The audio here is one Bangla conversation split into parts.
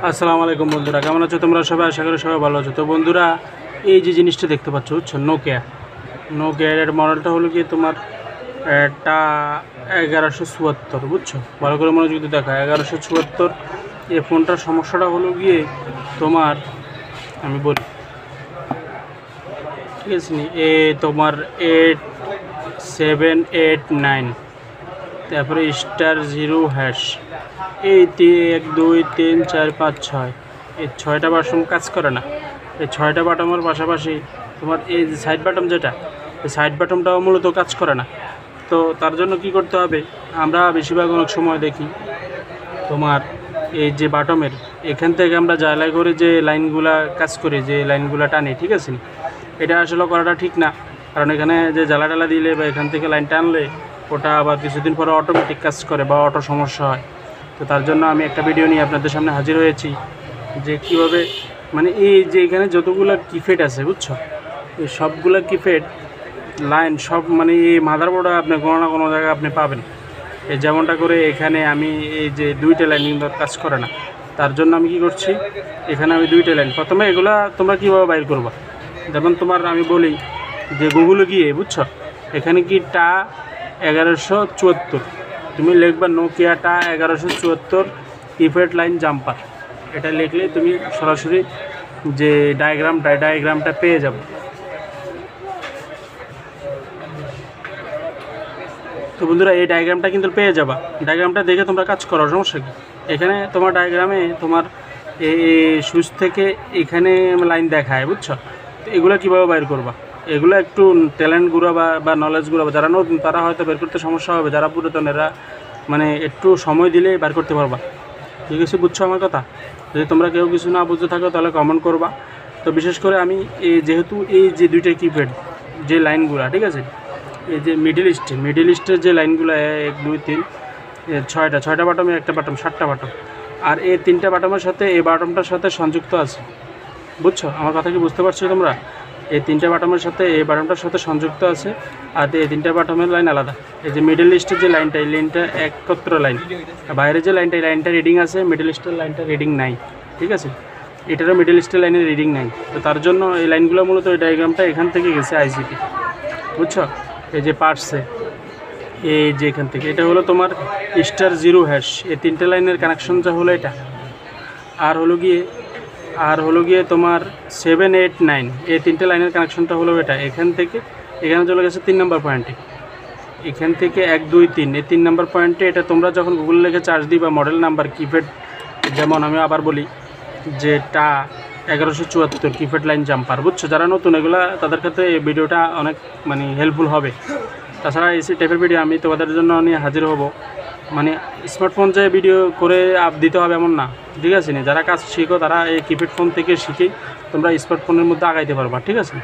আসসালামু আলাইকুম বন্ধুরা, কেমন আছো তোমরা সবাই? আশা করি সবাই ভালো আছো। তো বন্ধুরা, এই যে জিনিসটা দেখতে পাচ্ছ, বুঝছো, নোকিয়ার মডেলটা হলো কি তোমার টা 1174, বুঝছো, ভালো করে মনোযোগ দিয়ে দেখা। 1174 এই ফোনটার সমস্যাটা হলো গিয়ে তোমার, আমি বলি ঠিক আছে নি, তোমার 8789, তারপরে *0#, এই 1 2 3 4 5 6, এই 6টা বাটন কাজ করে না। এই 6টা বাটনের পাশাপাশি তোমার এই যে সাইড বাটন, যেটা এই সাইড বাটনটাও মূলত কাজ করে না। তো তার জন্য কি করতে হবে, আমরা বেশিরভাগ অনেক সময় দেখি তোমার এই যে বাটমের এখান থেকে আমরা জ্বালাই করে যে লাইনগুলা কাজ করি, যে লাইনগুলা টানি, ঠিক আছে, এটা আসলে করাটা ঠিক না। কারণ এখানে যে জ্বালা দিলে বা এখান থেকে লাইন টানলে ওটা আবার কিছুদিন পরে অটোমেটিক কাজ করে বা অটো সমস্যা হয়। তো তার জন্য আমি একটা ভিডিও নিয়ে আপনাদের সামনে হাজির হয়েছি যে কীভাবে, মানে এই যে এখানে যতগুলো কিপ্যাড আছে, বুঝছো, এই সবগুলো কিপ্যাড লাইন সব, মানে এই মাদারবোর্ডে আপনি কোনো না কোনো জায়গায় আপনি পাবেন। এই যেমনটা করে এখানে আমি এই যে 2টা লাইন কিন্তু কাজ করে না। তার জন্য আমি কি করছি, এখানে আমি 2টা লাইন, প্রথমে এগুলা তোমরা কীভাবে বাইর করবা, যেমন তোমার আমি বলি যে গুগলে গিয়ে, বুঝছো, এখানে কি টা 1174, তুমি লিখবা নোকিয়া টা 1174 কিপ্যাড লাইন জাম্পার, এটা লিখলে তুমি সরাসরি যে ডায়াগ্রামটা পেয়ে যাবে। তো বন্ধুরা, এই ডায়াগ্রামটা কিন্তু পেয়ে যাবা, ডায়াগ্রামটা দেখে তোমরা কাজ করো, সমস্যা কি। এখানে তোমার ডায়াগ্রামে তোমার এই সুইচ থেকে এখানে লাইন দেখায়, বুঝছো। তো এগুলো কীভাবে বাইর করবা, এগুলো একটু ট্যালেন্ট গুঁড়া বা নলেজ গুঁড়া, যারা নতুন তারা হয়তো বের করতে সমস্যা হবে, যারা পুরাতন এরা মানে একটু সময় দিলে বের করতে পারবা। ঠিক আছে, বুঝছো আমার কথা? যদি তোমরা কেউ কিছু না বুঝতে থাকো তাহলে কমেন্ট করবা। তো বিশেষ করে আমি যেহেতু এই যে 2টা কিপ্যাড যে লাইনগুলো, ঠিক আছে, এই যে মিডিল ইস্টের যে লাইনগুলো 1 2 3 6টা বাটমে একটা বাটম, 7টা বাটম, আর এই 3টা বাটমের সাথে এই বাটমটার সাথে সংযুক্ত আছে, বুঝছো আমার কথা কি বুঝতে পারছো তোমরা? এই 3টা বাটমের সাথে এই বাটমটার সাথে সংযুক্ত আছে, আর এই 3টা বাটমের লাইন আলাদা। এই যে মিডল ইস্টের যে লাইনটা, এই লাইনটা একত্র লাইন, বাইরে যে লাইনটা, এই লাইনটা রিডিং আছে, মিডল ইস্টের লাইনটা রিডিং নাই, ঠিক আছে, এটারও মিডল ইস্টের লাইনের রিডিং নাই। তো তার জন্য এই লাইনগুলো মূলত এই ডায়াগ্রামটা এখান থেকে গেছে আইসিটি, বুঝছো, এই যে পার্টসে, এই যে এখান থেকে এটা হলো তোমার *0#, এই 3টে লাইনের কানেকশনটা হলো এটা। আর হলো গিয়ে তোমার 789, এই 3টে লাইনের কানেকশনটা হলো এটা। এখান থেকে এখানে চলে গেছে 3 নম্বর পয়েন্টে, এখান থেকে 1 2 3, এই 3 নম্বর পয়েন্টে। এটা তোমরা যখন গুগল লিখে চার্জ দিবা মডেল নাম্বার কিপ্যাড, যেমন আমি আবার বলি যে টা 1174 কিপ্যাড লাইন জাম্পার, বুঝছো, যারা নতুন এগুলা তাদের ক্ষেত্রে এই ভিডিওটা অনেক মানে হেল্পফুল হবে। তাছাড়া এই টাইপের ভিডিও আমি তোমাদের জন্য নিয়ে হাজির হব, মানে স্মার্টফোন যে ভিডিও করে আপ দিতে হবে এমন না, ঠিক আছে না। যারা কাজ শিখো তারা এই কিপ্যাড ফোন থেকে শিখেই তোমরা স্মার্টফোনের মধ্যে আগাইতে পারবা, ঠিক আছে।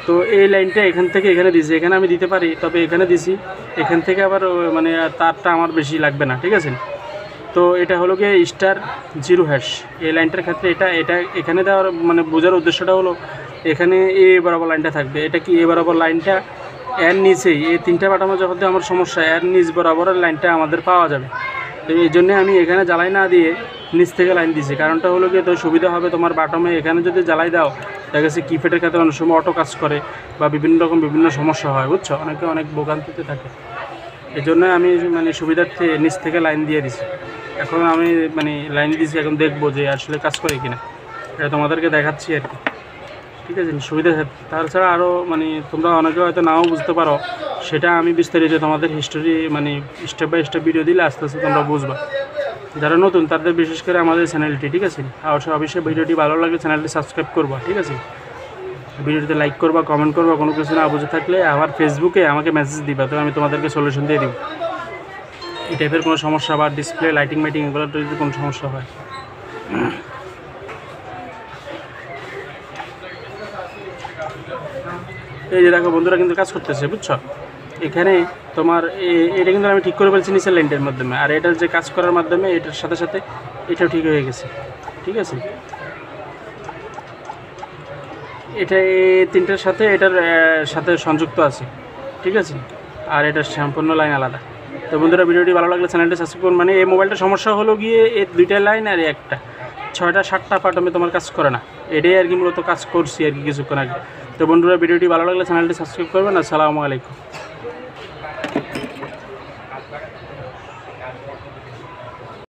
তো এই লাইনটা এখান থেকে এখানে দিছি, এখানে আমি দিতে পারি, তবে এখানে দিছি, এখান থেকে আবার মানে তারটা আমার বেশি লাগবে না, ঠিক আছে। তো এটা হলো গিয়ে *0#, এই লাইনটার ক্ষেত্রে এটা এখানে দেওয়ার মানে বোঝার উদ্দেশ্যটা হলো এখানে এ বরাবর লাইনটা থাকবে। এটা কি এ বরাবর লাইনটা এর নিচেই, এই 3টা বাটমে যখন আমার সমস্যা, এর নিচ বরাবরের লাইনটা আমাদের পাওয়া যাবে। তো এই জন্যে আমি এখানে জ্বালাই না দিয়ে নিচ থেকে লাইন দিয়েছি, কারণটা হলো গিয়ে তো সুবিধা হবে তোমার বাটমে। এখানে যদি জ্বালাই দাও, দেখা গেছে কিপ্যাডের ক্ষেত্রে অনেক সময় অটো কাজ করে বা বিভিন্ন সমস্যা হয়, বুঝছো, অনেকে অনেক ভোগান্তিতে থাকে। এই জন্য আমি মানে সুবিধার্থে নিচ থেকে লাইন দিয়ে দিছি। এখন আমি মানে লাইন দিয়েছি, এখন দেখবো যে আসলে কাজ করে কিনা, এটা তোমাদেরকে দেখাচ্ছি আর কি, ঠিক আছে, সুবিধা। তাছাড়া আরও মানে তোমরা অনেকে হয়তো নাও বুঝতে পারো, সেটা আমি বিস্তারিত তোমাদের হিস্টোরি মানে স্টেপ বাই স্টেপ ভিডিও দিলে আস্তে আস্তে তোমরা বুঝবা। যারা নতুন তাদের বিশেষ করে আমাদের চ্যানেলটি, ঠিক আছে, অবশ্যই ভিডিওটি ভালো লাগলে চ্যানেলটি সাবস্ক্রাইব করবা, ঠিক আছে, ভিডিওটিতে লাইক করবা, কমেন্ট করবা, কোনো কিছু না বুঝে থাকলে আবার ফেসবুকে আমাকে মেসেজ দিবা, তো আমি তোমাদেরকে সলিউশন দিয়ে দিব। এই টাইপের কোনো সমস্যা বা ডিসপ্লে লাইটিং এগুলো যদি কোনো সমস্যা হয়। এই যে দেখো বন্ধুরা, কিন্তু কাজ করতেছে, বুঝছো, এখানে তোমার এটা কিন্তু আমি ঠিক করে ফেলছি নিচের লাইনটার মাধ্যমে, আর এটার যে কাজ করার মাধ্যমে এটার সাথে সাথে এটাও ঠিক হয়ে গেছে, ঠিক আছে। এটা এই 3টার সাথে এটার সাথে সংযুক্ত আছে, ঠিক আছে, আর এটার সম্পূর্ণ লাইন আলাদা। তো বন্ধুরা, ভিডিওটি ভালো লাগলে চ্যানেলটি সাবস্ক্রাইব করুন। মানে এই মোবাইলটার সমস্যা হলো গিয়ে এই 2টা লাইন আর একটা 6টা 7টা পাটমে তোমার কাজ করে না। এটাই আর কি মূলত কাজ করছি আর কি কিছুক্ষণ আগে। তো বন্ধুরা, ভিডিওটি ভালো লাগলে চ্যানেলটি সাবস্ক্রাইব করবেন। আসসালামু আলাইকুম।